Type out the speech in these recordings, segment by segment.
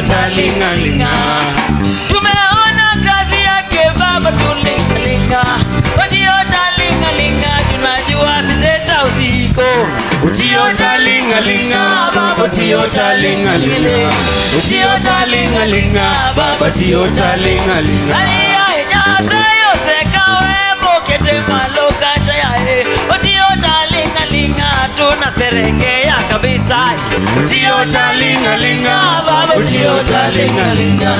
utalingalinga. Tumeona kazi yake baba tulingalinga. Oti utalingalinga tunajua siteta usiko. Oti utalingalinga baba oti utalingalinga. Oti utalingalinga baba oti utalingalinga. Sayo sekawe bokete maloka chaya Otio talingalinga tunaserengea kabisa Otio talingalinga baba Otio talingalinga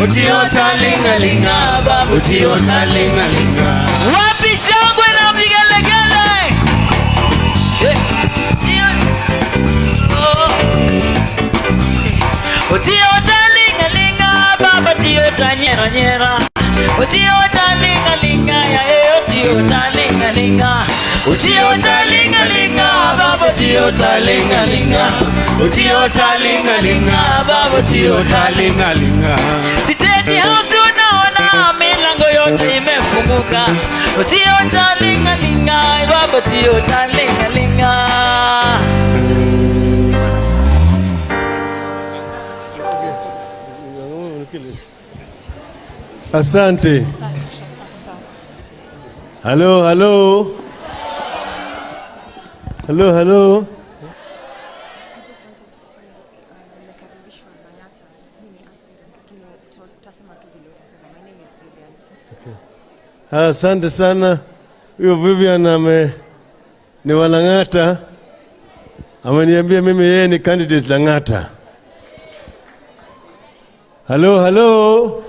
Otio talingalinga baba Otio talingalinga Wapi shangwe na vigelegele Otio talingalinga baba Otio tanyera nyera Otio talingalinga ya Otio talingalinga Otio talingalinga baba Otio talingalinga Otio talingalinga baba Otio talingalinga Siteti house unaona milango yote imefunguka Otio talingalinga baba Otio talingalinga Asante. Hello, hello. Hello, hello. I just wanted to say, nimekaribishwa na Yata. Mimi aspirant, lakini tutasema tu vile utasema. My name is Vivian. Okay. Asante sana. Huyo Vivian ni wa Lang'ata. Ameniambia mimi yeye ni candidate Lang'ata. Hello, hello.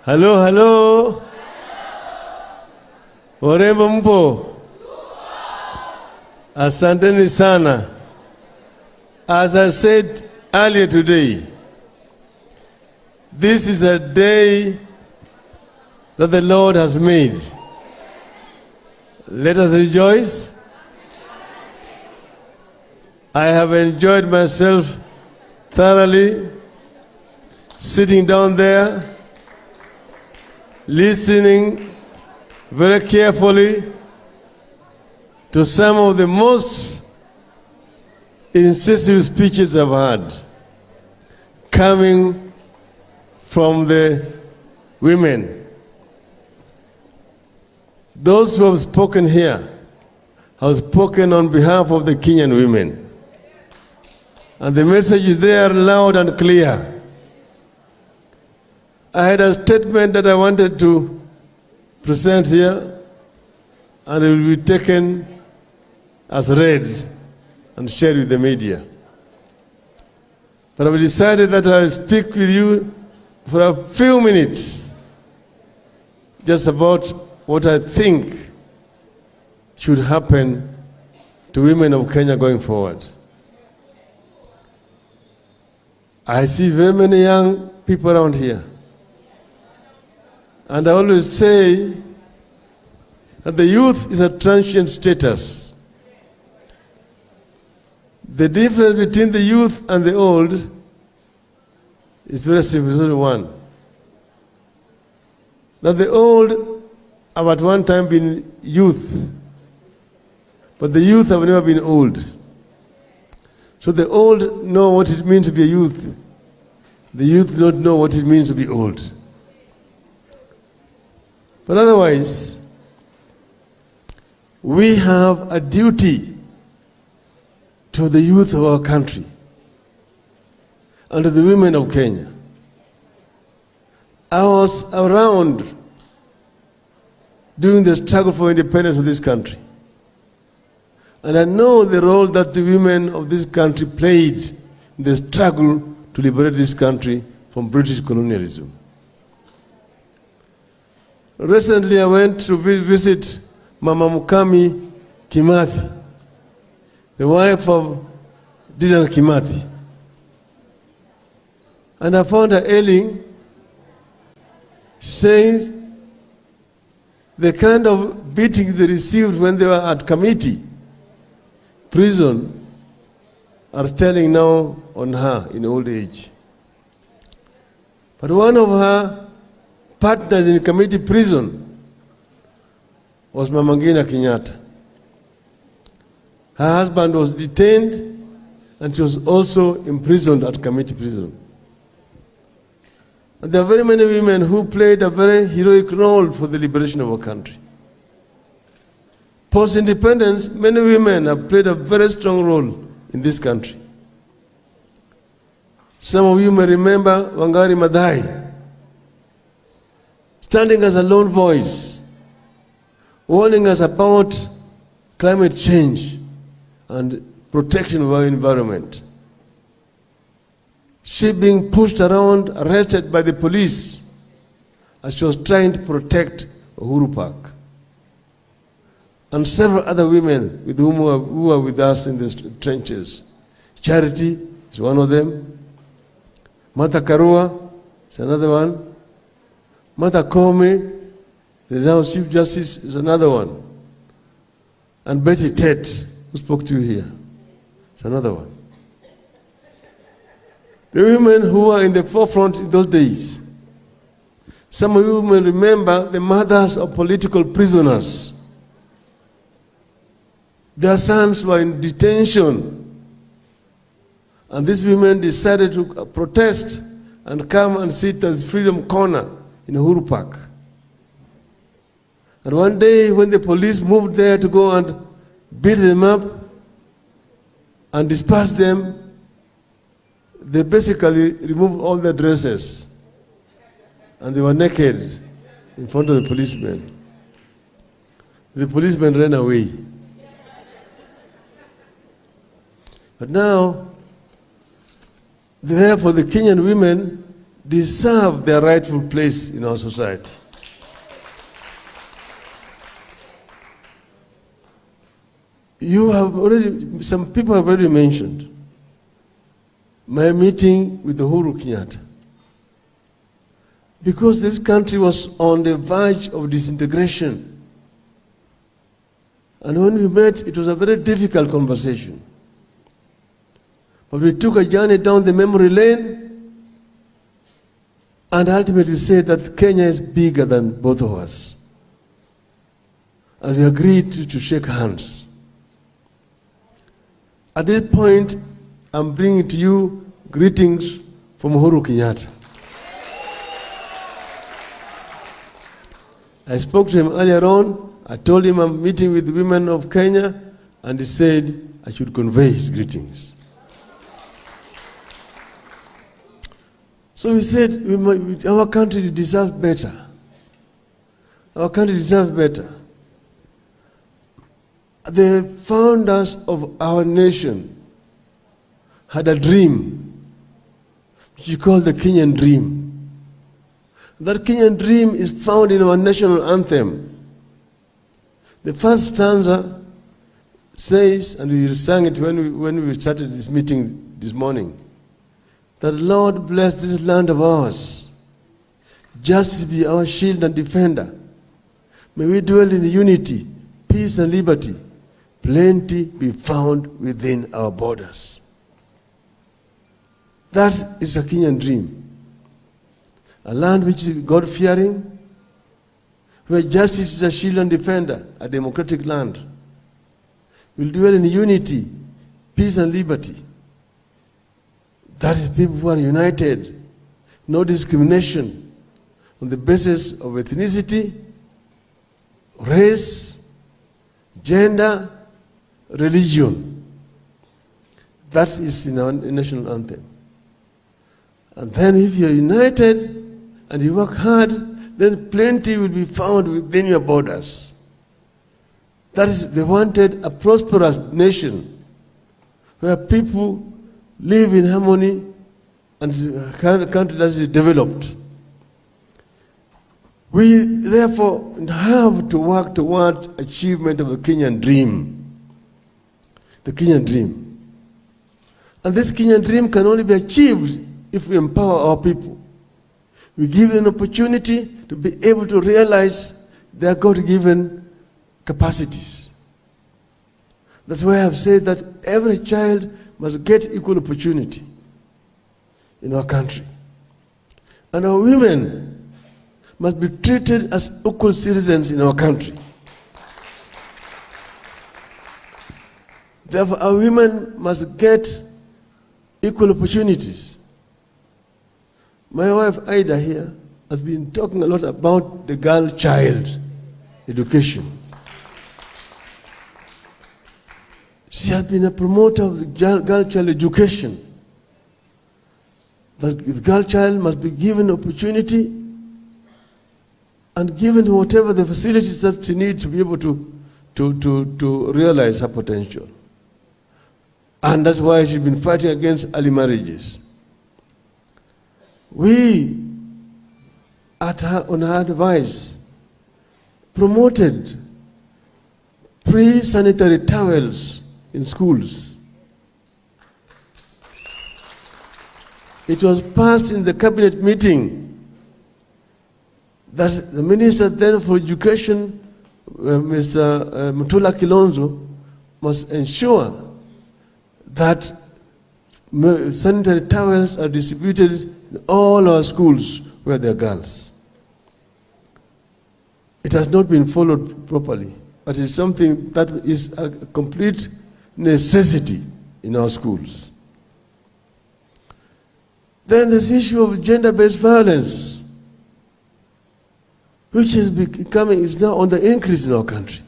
Hello, hello. Warembo mpo? Asanteni sana. As I said earlier today, this is a day that the Lord has made. Let us rejoice. I have enjoyed myself thoroughly, sitting down there, listening very carefully to some of the most incisive speeches I've heard coming from the women. Those who have spoken here have spoken on behalf of the Kenyan women. And the message is there loud and clear. I had a statement that I wanted to present here, and it will be taken as read and shared with the media. But I've decided that I will speak with you for a few minutes just about what I think should happen to women of Kenya going forward. I see very many young people around here. And I always say that the youth is a transient status. The difference between the youth and the old is very simple, it's only one. That the old have at one time been youth, but the youth have never been old. So the old know what it means to be a youth. The youth don't know what it means to be old. But otherwise, we have a duty to the youth of our country and to the women of Kenya. I was around during the struggle for independence of this country. And I know the role that the women of this country played in the struggle to liberate this country from British colonialism. Recently, I went to visit Mama Mukami Kimathi, the wife of Dedan Kimathi. And I found her ailing, saying the kind of beatings they received when they were at committee prison are telling now on her in old age. But one of her partners in committee prison was Mama Ngina Kenyatta. Her husband was detained and she was also imprisoned at committee prison. And there are very many women who played a very heroic role for the liberation of our country. Post-independence, many women have played a very strong role in this country. Some of you may remember Wangari Maathai, standing as a lone voice, warning us about climate change and protection of our environment. She being pushed around, arrested by the police as she was trying to protect Uhuru Park. And several other women with whom who are with us in the trenches. Charity is one of them. Martha Karua is another one. Martha Koome, the now Chief Justice, is another one. And Betty Tet, who spoke to you here, is another one. The women who were in the forefront in those days. Some of you may remember the mothers of political prisoners. Their sons were in detention. And these women decided to protest and come and sit at Freedom Corner in Uhuru Park. And one day when the police moved there to go and beat them up and disperse them, they basically removed all their dresses and they were naked in front of the policemen. The policemen ran away. But now, therefore, the Kenyan women deserve their rightful place in our society. Some people have already mentioned my meeting with Uhuru Kenyatta. Because this country was on the verge of disintegration. And when we met, it was a very difficult conversation. But we took a journey down the memory lane and ultimately said that Kenya is bigger than both of us. And we agreed to shake hands. At this point, I'm bringing to you greetings from Uhuru Kenyatta. I spoke to him earlier on. I told him I'm meeting with the women of Kenya, and he said I should convey his greetings. So he said, our country deserves better. Our country deserves better. The founders of our nation had a dream, which he called the Kenyan dream. That Kenyan dream is found in our national anthem. The first stanza says, and we sang it when we started this meeting this morning, that Lord bless this land of ours. Justice be our shield and defender. May we dwell in unity, peace and liberty. Plenty be found within our borders. That is a Kenyan dream. A land which is God-fearing, where justice is a shield and defender, a democratic land. We'll dwell in unity, peace and liberty. That is people who are united, no discrimination on the basis of ethnicity, race, gender, religion. That is in our national anthem. And then if you're united and you work hard, then plenty will be found within your borders. That is, they wanted a prosperous nation where people live in harmony and a country that is developed. We therefore have to work towards achievement of the Kenyan dream. The Kenyan dream. And this Kenyan dream can only be achieved if we empower our people. We give them an opportunity to be able to realize their God-given capacities. That's why I have said that every child must get equal opportunity in our country. And our women must be treated as equal citizens in our country. Therefore, our women must get equal opportunities. My wife Ida here has been talking a lot about the girl child education. She has been a promoter of the girl child education. That the girl child must be given opportunity and given whatever the facilities that she needs to be able to realize her potential. And that's why she's been fighting against early marriages. We, on her advice, promoted pre-sanitary towels in schools. It was passed in the cabinet meeting that the minister then for education, Mr. Mutula Kilonzo, must ensure that sanitary towels are distributed in all our schools where there are girls. It has not been followed properly, but it's something that is a complete necessity in our schools. Then this issue of gender-based violence, which is now on the increase in our country.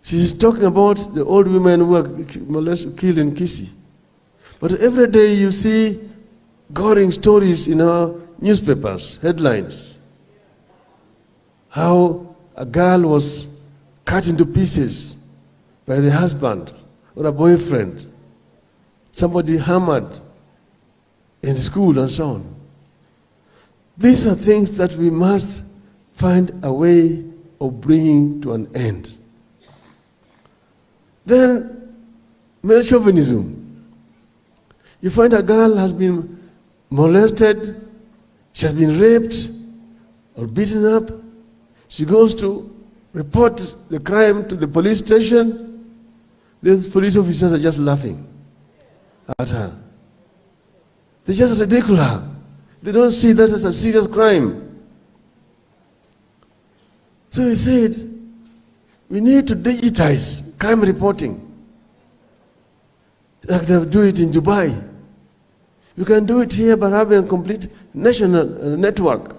She's talking about the old women who were killed in Kisii. But every day you see goring stories in our newspapers, headlines. How a girl was cut into pieces by the husband or a boyfriend. Somebody hammered in school and so on. These are things that we must find a way of bringing to an end. Then, male chauvinism. You find a girl has been molested, she has been raped or beaten up. She goes to report the crime to the police station. These police officers are just laughing at her. They just ridicule her. They don't see that as a serious crime. So we said, we need to digitize crime reporting. Like they do it in Dubai. You can do it here by having a complete national network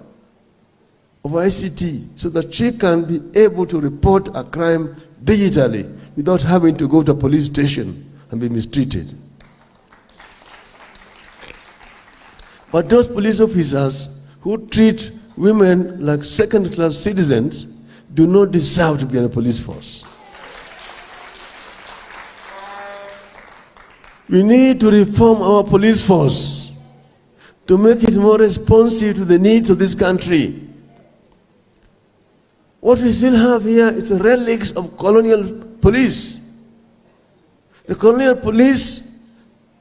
of ICT so that she can be able to report a crime digitally without having to go to a police station and be mistreated. But those police officers who treat women like second-class citizens do not deserve to be in a police force. We need to reform our police force to make it more responsive to the needs of this country. What we still have here is the relics of colonial police. The colonial police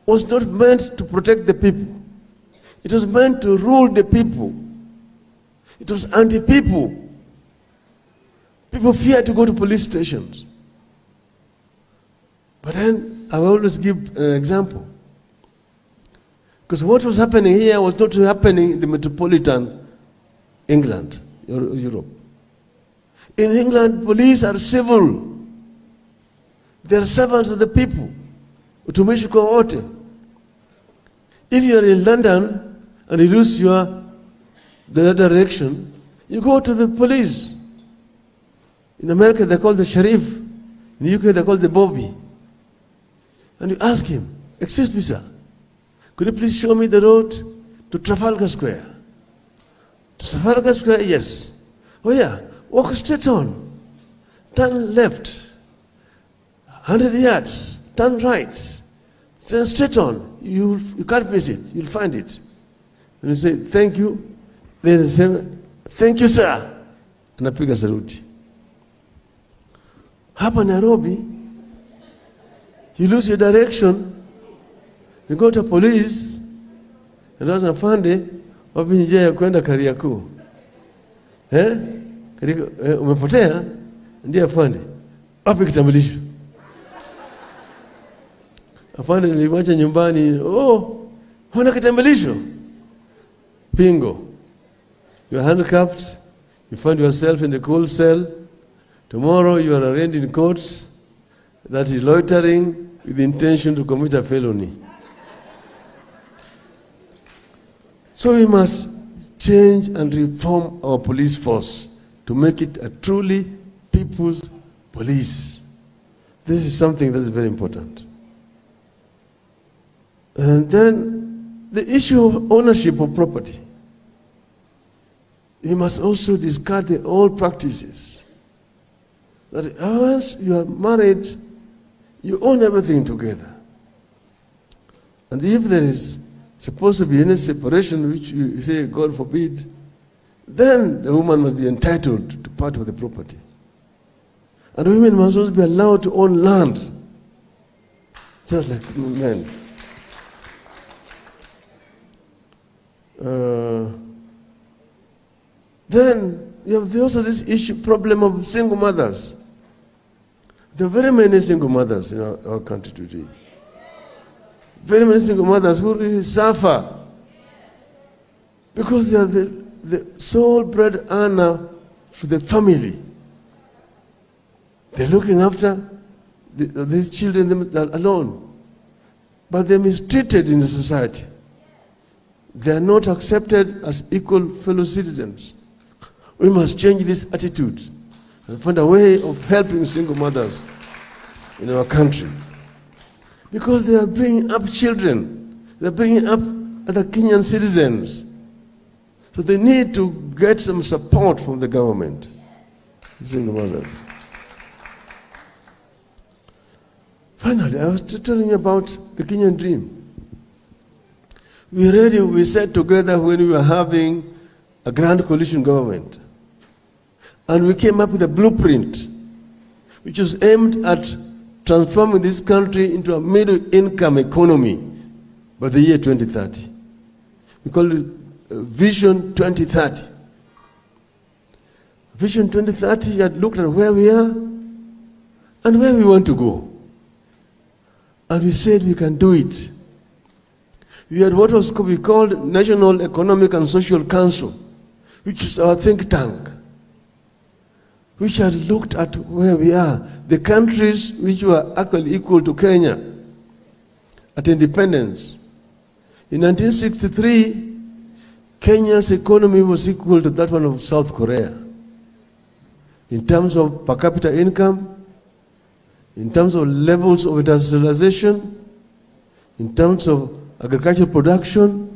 was not meant to protect the people. It was meant to rule the people. It was anti-people. People feared to go to police stations. But then I will always give an example. Because what was happening here was not happening in the metropolitan England, Europe. In England, police are civil. They are servants of the people. Utumishi kwa wote. If you are in London and you lose the direction, you go to the police. In America, they call the sheriff. In the UK, they call the Bobby. And you ask him, excuse me, sir, could you please show me the road to Trafalgar Square? To Trafalgar Square, yes. Oh yeah, walk straight on. Turn left. 100 yards. Turn right. Then straight on. You can't miss it. You'll find it. And you say, thank you. Then you say, thank you, sir. Anapiga saluti. Hapa Nairobi, you lose your direction, you go to police, and ask afande, wapi njia ya kwenda Kariakoo? Umepotea? Ndiye afande. Wapi kitambulisho? Afande niliwacha nyumbani. Oh, huna kitambulisho? Bingo. You are handcuffed. You find yourself in the cold cell. Tomorrow you are arraigned in court. That is loitering with the intention to commit a felony. So we must change and reform our police force to make it a truly people's police. This is something that is very important. And then the issue of ownership of property. You must also discard the old practices. That once you are married, you own everything together. And if there is supposed to be any separation, which you say, God forbid, then the woman must be entitled to part of the property. And women must also be allowed to own land, just like men. Then you have also this problem of single mothers. There are very many single mothers in our country today. Very many single mothers who really suffer because they are the sole bread earner for the family. They're looking after these children alone. But they're mistreated in the society. They are not accepted as equal fellow citizens. We must change this attitude and find a way of helping single mothers in our country. Because they are bringing up children. They are bringing up other Kenyan citizens. So they need to get some support from the government. Single mothers. Finally, I was telling you about the Kenyan dream. We sat together when we were having a grand coalition government. And we came up with a blueprint which was aimed at transforming this country into a middle-income economy by the year 2030. We call it Vision 2030. Vision 2030 had looked at where we are and where we want to go. And we said we can do it. We had what was we called National Economic and Social Council, which is our think tank, which had looked at where we are, the countries which were actually equal to Kenya at independence. In 1963, Kenya's economy was equal to that one of South Korea in terms of per capita income, in terms of levels of industrialization, in terms of agricultural production,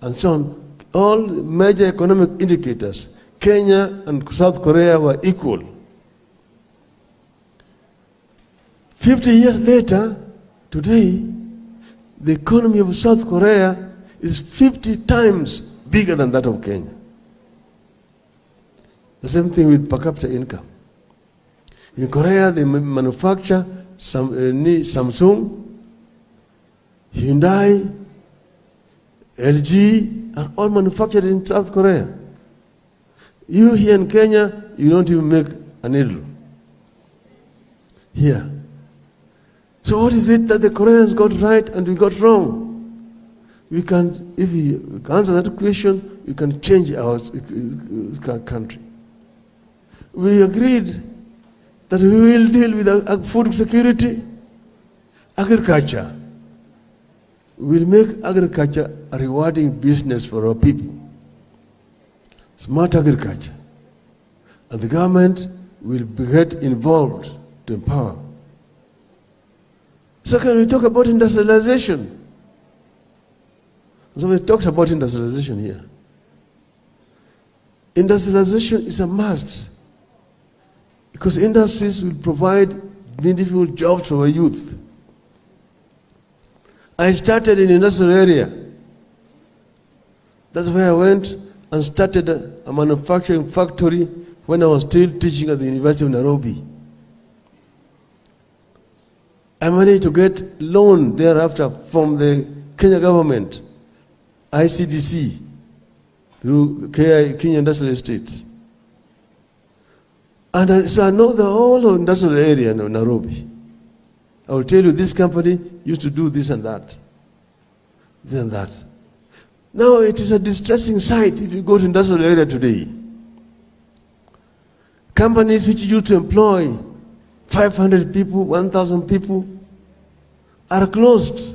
and so on. All major economic indicators, Kenya and South Korea were equal. 50 years later, today, the economy of South Korea is 50 times bigger than that of Kenya. The same thing with per capita income. In Korea, they manufacture Samsung, Hyundai, LG, are all manufactured in South Korea. You here in Kenya, you don't even make a needle. Here. So what is it that the Koreans got right and we got wrong? We can, if we answer that question, we can change our country. We agreed that we will deal with food security, agriculture. We will make agriculture a rewarding business for our people. Smart agriculture. And the government will get involved to empower. Second, we talk about industrialization. So we talked about industrialization here. Industrialization is a must because industries will provide meaningful jobs for our youth. I started in the industrial area. That's where I went and started a manufacturing factory when I was still teaching at the University of Nairobi. I managed to get loan thereafter from the Kenya government, ICDC, through Kenya Industrial Estates. And so I know the whole industrial area in Nairobi. I will tell you this company used to do this and that. This and that. Now it is a distressing sight if you go to industrial area today. Companies which used to employ 500 people, 1,000 people are closed.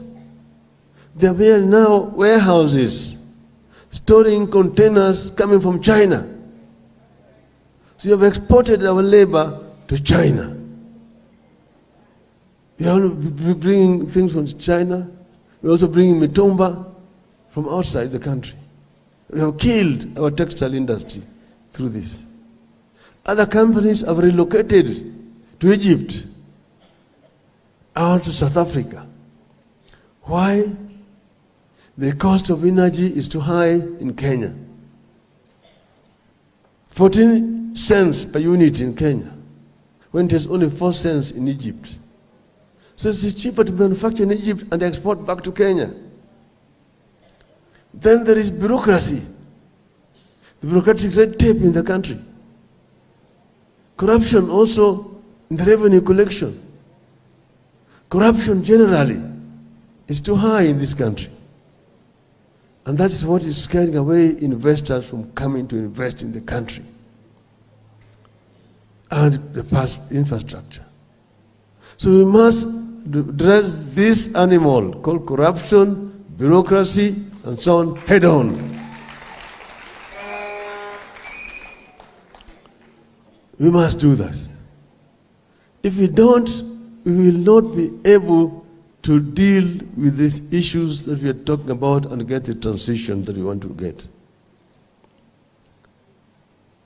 They are now warehouses storing containers coming from China. So you have exported our labor to China. We are bringing things from China. We are also bringing mitumba from outside the country. We have killed our textile industry through this. Other companies have relocated to Egypt, out to South Africa. Why? The cost of energy is too high in Kenya. 14 cents per unit in Kenya, when it is only 4 cents in Egypt. So it's cheaper to manufacture in Egypt and export back to Kenya. Then there is bureaucracy, the bureaucratic red tape in the country. Corruption also in the revenue collection. Corruption generally is too high in this country. And that is what is scaring away investors from coming to invest in the country and the past infrastructure. So we must address this animal called corruption, bureaucracy, and so on head on. We must do that. If we don't, we will not be able to deal with these issues that we are talking about and get the transition that we want to get.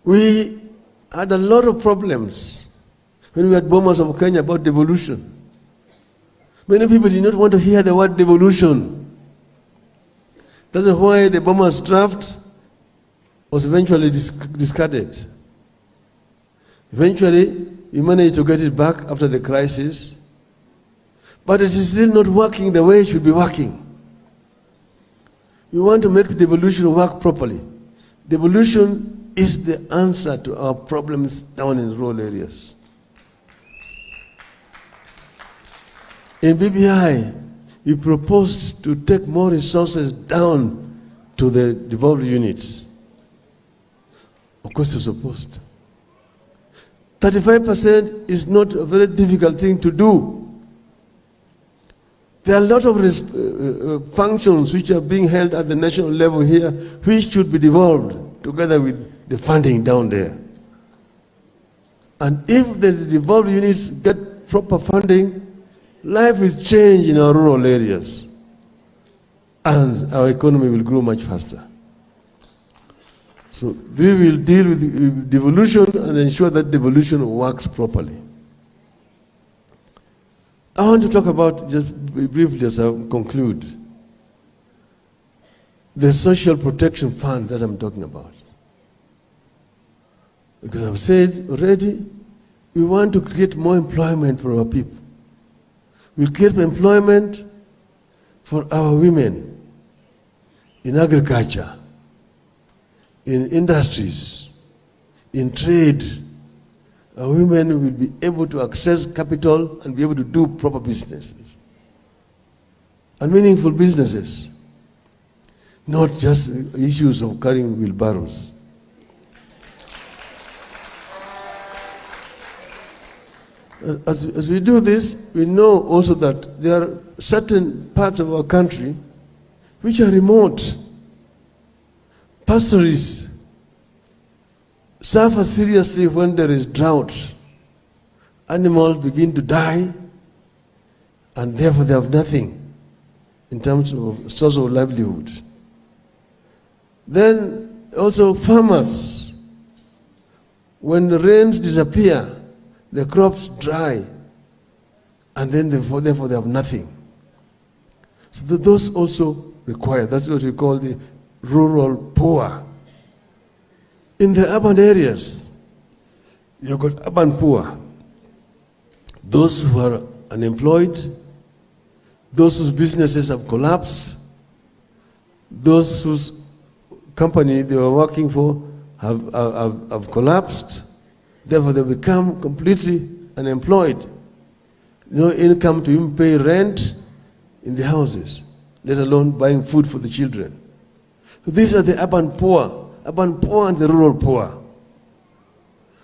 We had a lot of problems when we had bombers of Kenya about devolution. Many people did not want to hear the word devolution. That's why the bombers draft was eventually discarded. Eventually, we managed to get it back after the crisis, but it is still not working the way it should be working. We want to make devolution work properly. Devolution is the answer to our problems down in rural areas. In BBI, we proposed to take more resources down to the devolved units. Of course, it's opposed. 35% is not a very difficult thing to do. There are a lot of functions which are being held at the national level here, which should be devolved together with the funding down there. And if the devolved units get proper funding, life will change in our rural areas, and our economy will grow much faster. So we will deal with devolution and ensure that devolution works properly. I want to talk about, just briefly as I conclude, the social protection fund that I'm talking about. Because I've said already, we want to create more employment for our people. We'll create employment for our women in agriculture, in industries, in trade. Our women will be able to access capital and be able to do proper businesses and meaningful businesses, not just issues of carrying wheelbarrows. As we do this, we know also that there are certain parts of our country which are remote. Pastoralists suffer seriously when there is drought. Animals begin to die, and therefore they have nothing in terms of source of livelihood. Then also farmers, when the rains disappear, the crops dry, and then therefore they have nothing. So those also require, that's what we call the rural poor. In the urban areas, you've got urban poor. Those who are unemployed, those whose businesses have collapsed, those whose company they were working for have collapsed. Therefore, they become completely unemployed. No income to even pay rent in the houses, let alone buying food for the children. So these are the urban poor and the rural poor.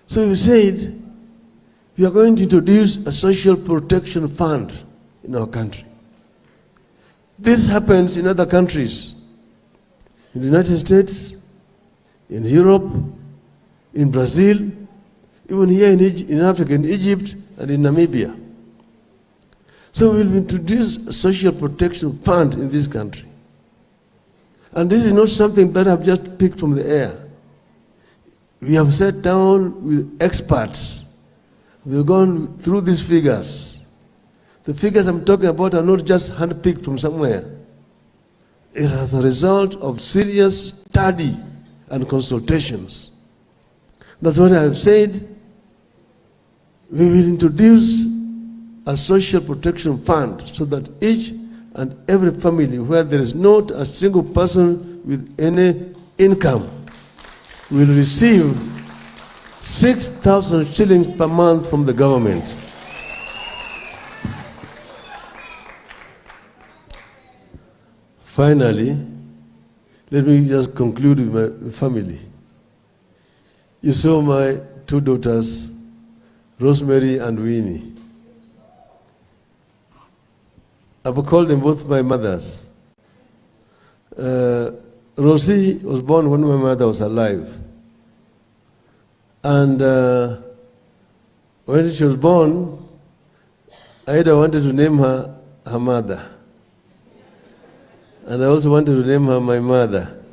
So we said, we are going to introduce a social protection fund in our country. This happens in other countries. in the United States, in Europe, in Brazil, even here in Africa, in Egypt and in Namibia. So we will introduce a social protection fund in this country. And this is not something that I've just picked from the air. We have sat down with experts. We have gone through these figures. The figures I'm talking about are not just handpicked from somewhere. It's as a result of serious study and consultations. That's what I have said. We will introduce a social protection fund so that each and every family where there is not a single person with any income will receive 6,000 shillings per month from the government. Finally, let me just conclude with my family. You saw my two daughters, Rosemary and Winnie. I will call them both my mothers. Rosie was born when my mother was alive. And when she was born, Aida wanted to name her her mother. And I also wanted to name her my mother.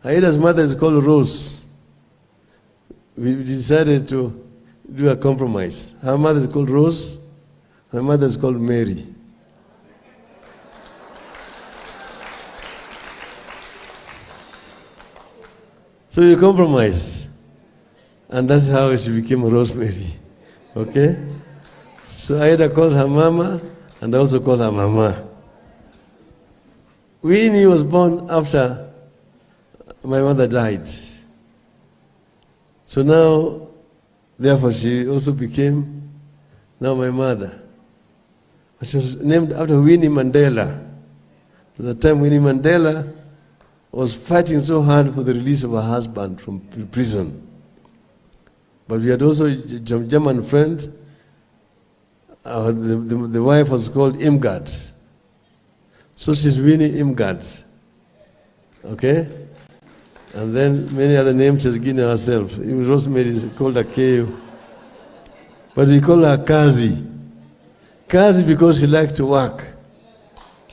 Aida's mother is called Rose. We decided to do a compromise. Her mother is called Rose. My mother is called Mary. So we compromised. And that's how she became Rosemary. Okay? So Aida called her mama, and I also called her mama. Winnie was born after my mother died. So now, therefore, she also became now my mother. She was named after Winnie Mandela. At the time, Winnie Mandela was fighting so hard for the release of her husband from prison. But we had also a German friend. The wife was called Imgard. So she's Winnie Imgard. Okay? And then many other names she's given herself. Even Rosemary is called Akeo. But we call her Kazi. Kazi because she liked to work.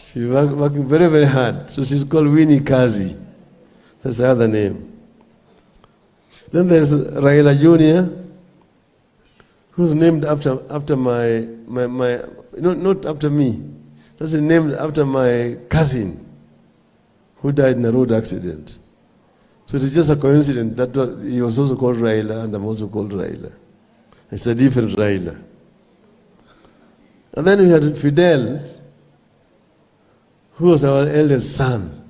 She was working very, very hard. So she's called Winnie Kazi. That's the other name. Then there's Raila Jr., who's named after my not after me. That's named after my cousin who died in a road accident. So it is just a coincidence that he was also called Raila and I'm also called Raila. It's a different Raila. And then we had Fidel, who was our eldest son,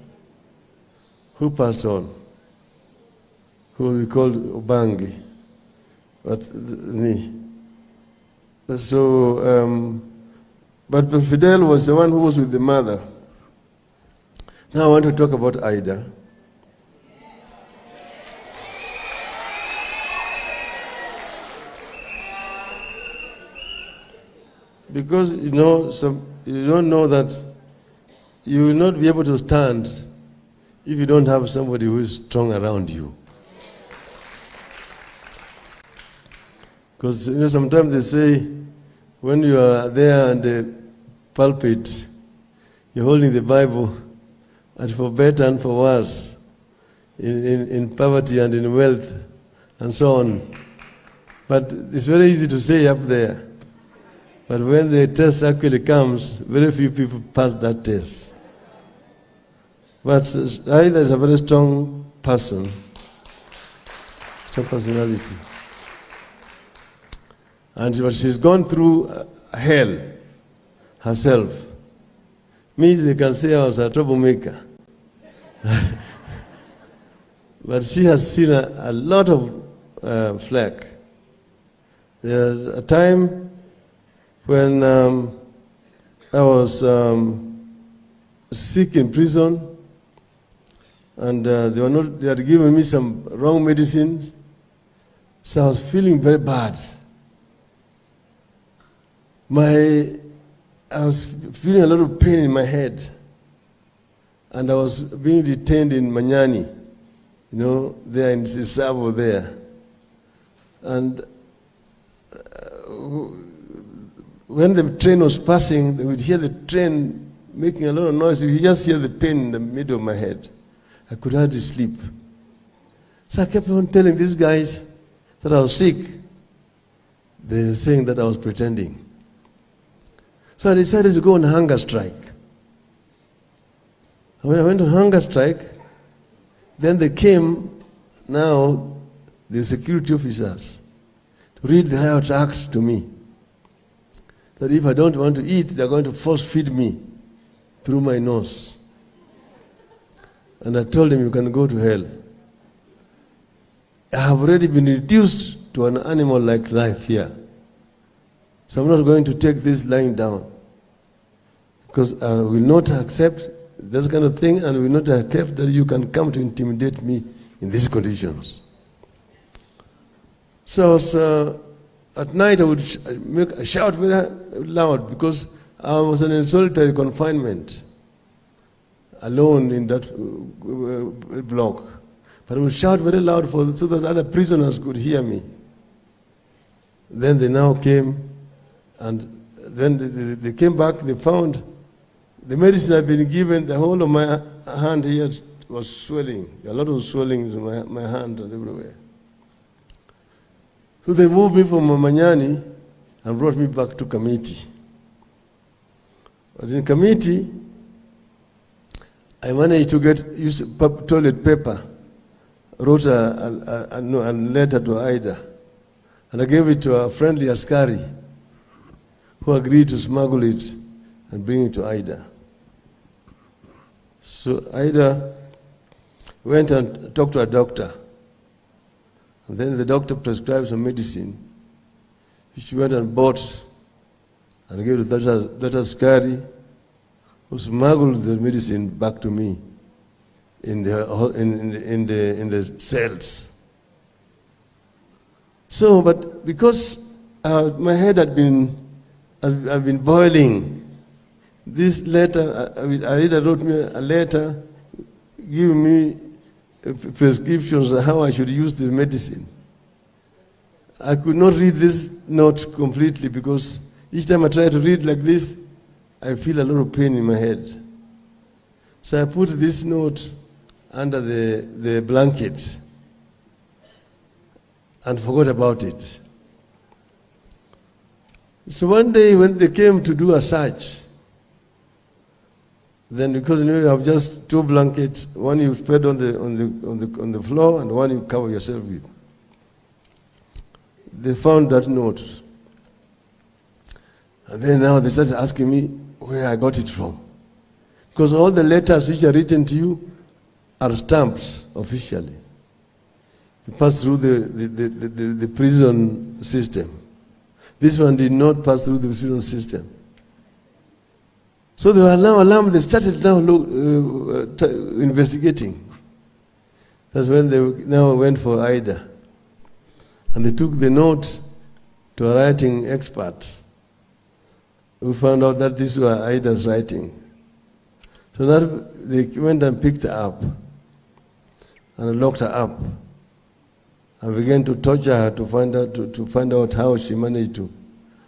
who passed on, who we called Obangi. But me. So, but Fidel was the one who was with the mother. Now I want to talk about Ida. Because you don't know that you will not be able to stand if you don't have somebody who is strong around you. Because sometimes they say when you are there in the pulpit, you're holding the Bible, and for better and for worse, in poverty and in wealth, and so on. But it's very easy to say up there. But when the test actually comes, very few people pass that test. But Aida is a very strong person, strong personality. And she's gone through hell herself. Me, they can say I was a troublemaker. But she has seen a lot of flack. There's a time when I was sick in prison, and they had given me some wrong medicines, so I was feeling very bad. I was feeling a lot of pain in my head. and I was being detained in Manyani, there in Sisavo there. And when the train was passing, they would hear the train making a lot of noise. You just hear the pain in the middle of my head. I could hardly sleep. So I kept on telling these guys that I was sick. They were saying that I was pretending. So I decided to go on a hunger strike. And when I went on hunger strike, then they came, now, the security officers, to read the Riot Act to me. That if I don't want to eat, they're going to force feed me through my nose. And I told them, you can go to hell. I have already been reduced to an animal-like life here. So I'm not going to take this lying down. Because I will not accept this kind of thing, and will not accept that you can come to intimidate me in these conditions. So at night I would shout very loud because I was in solitary confinement, alone in that block. But I would shout very loud so that other prisoners could hear me. Then they now came, and then they came back, they found the medicine I'd been given, the whole of my hand here was swelling. A lot of swelling in my hand and everywhere. So they moved me from Manyani and brought me back to Kamiti. But in Kamiti, I managed to use toilet paper, wrote a letter to Aida, and I gave it to a friendly Askari who agreed to smuggle it and bring it to Aida. So Aida went and talked to a doctor. And then the doctor prescribed some medicine. She went and bought and gave to that Askari, who smuggled the medicine back to me in the cells. So, but because my head had been boiling, this letter, Aida wrote me a letter giving me prescriptions on how I should use this medicine. I could not read this note completely because each time I try to read like this, I feel a lot of pain in my head. So I put this note under the blanket and forgot about it. So one day when they came to do a search, then because you have just two blankets, one you spread on the floor and one you cover yourself with. They found that note. And then now they started asking me where I got it from. Because all the letters which are written to you are stamped officially. They pass through the prison system. This one did not pass through the prison system. So they were now alarmed. They started now investigating. That's when they now went for Aida. And they took the note to a writing expert. We found out that this was Aida's writing. So that they went and picked her up and locked her up and began to torture her to find out how she managed to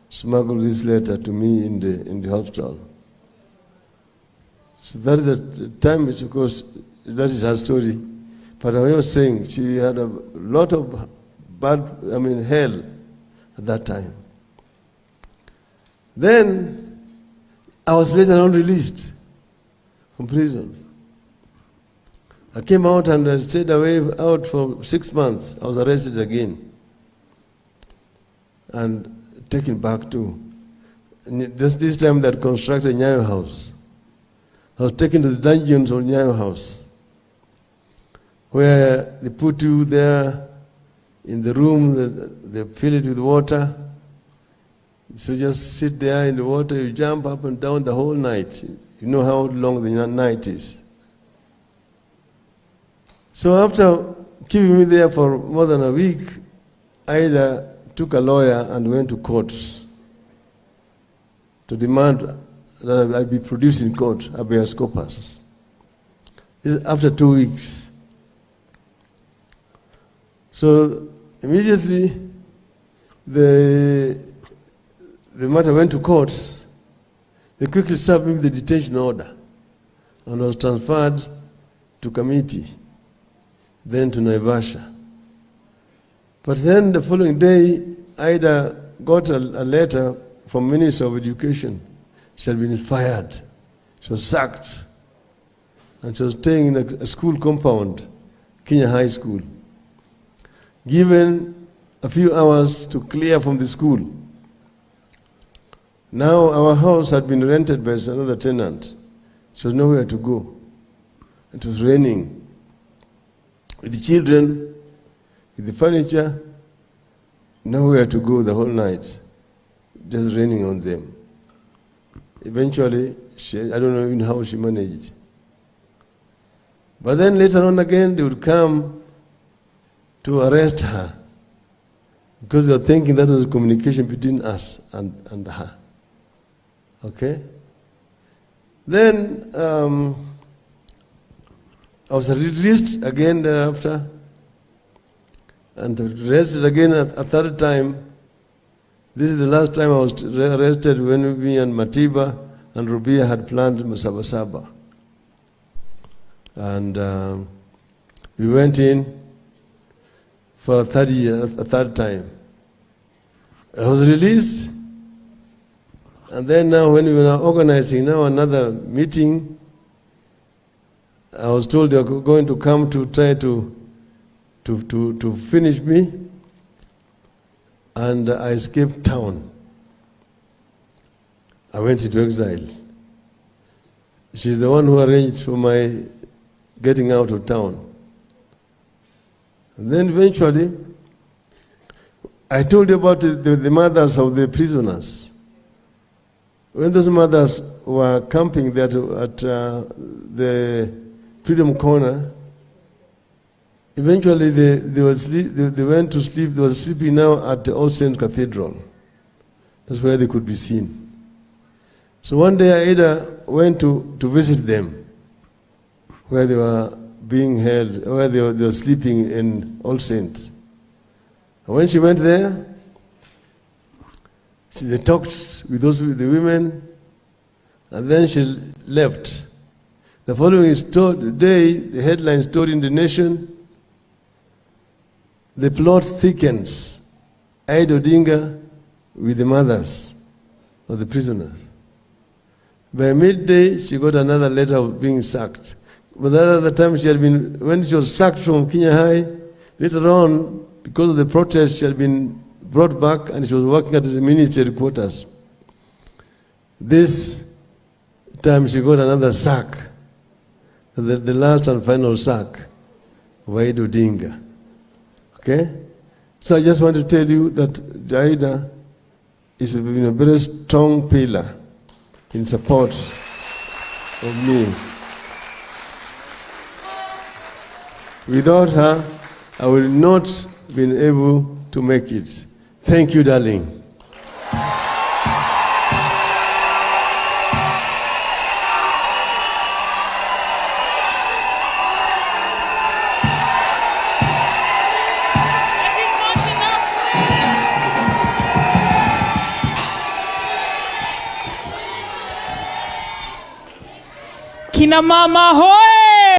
smuggle this letter to me in the hospital. So that is the time, of course, that is her story. But I was saying she had a lot of hell at that time. Then I was later on released from prison. I came out and I stayed out for 6 months. I was arrested again and taken back to this time they had constructed Nyayo House. I was taken to the dungeons of Nyayo House, where they put you there in the room, they fill it with water. So just sit there in the water, you jump up and down the whole night. You know how long the night is. So after keeping me there for more than a week, Aida took a lawyer and went to court to demand that I be produced in court, habeas corpus. It's after 2 weeks. So immediately the matter went to court. They quickly served me with the detention order and was transferred to committee, then to Naivasha. But then the following day, Ida got a letter from Minister of Education. She had been fired. She was sacked. And she was staying in a school compound, Kenya High School, given a few hours to clear from the school. Now our house had been rented by another tenant. She was nowhere to go. It was raining. With the children, with the furniture, nowhere to go the whole night. Just raining on them. Eventually, I don't know even how she managed. But then later on again, they would come to arrest her because they were thinking that was communication between us and her. Okay? Then I was released again thereafter and arrested again a third time. This is the last time I was arrested when me and Matiba and Rubia had planned Masabasaba. And we went in for a third time. I was released, and then now when we were organizing now another meeting, I was told they were going to come to try to finish me, and I escaped town. I went into exile. She's the one who arranged for my getting out of town. And then eventually, I told you about the mothers of the prisoners. When those mothers were camping there at the Freedom Corner, eventually they went to sleep. They were sleeping now at the All Saints Cathedral. That's where they could be seen. So one day Aida went to visit them, where they were being held, where they were sleeping in All Saints. And when she went there, they talked with the women, and then she left. The following day, the headline story in the Nation, the plot thickens, ODINGA with the mothers of the prisoners. By midday, she got another letter of being sacked. But that other time when she was sacked from Kenya High, later on, because of the protest, she had been brought back and she was working at the ministry quarters. This time she got another sack, the last and final sack of ODINGA. Okay? So I just want to tell you that Jaida is a very strong pillar in support of me. Without her, I would not have been able to make it. Thank you, darling. Kina mama hoye!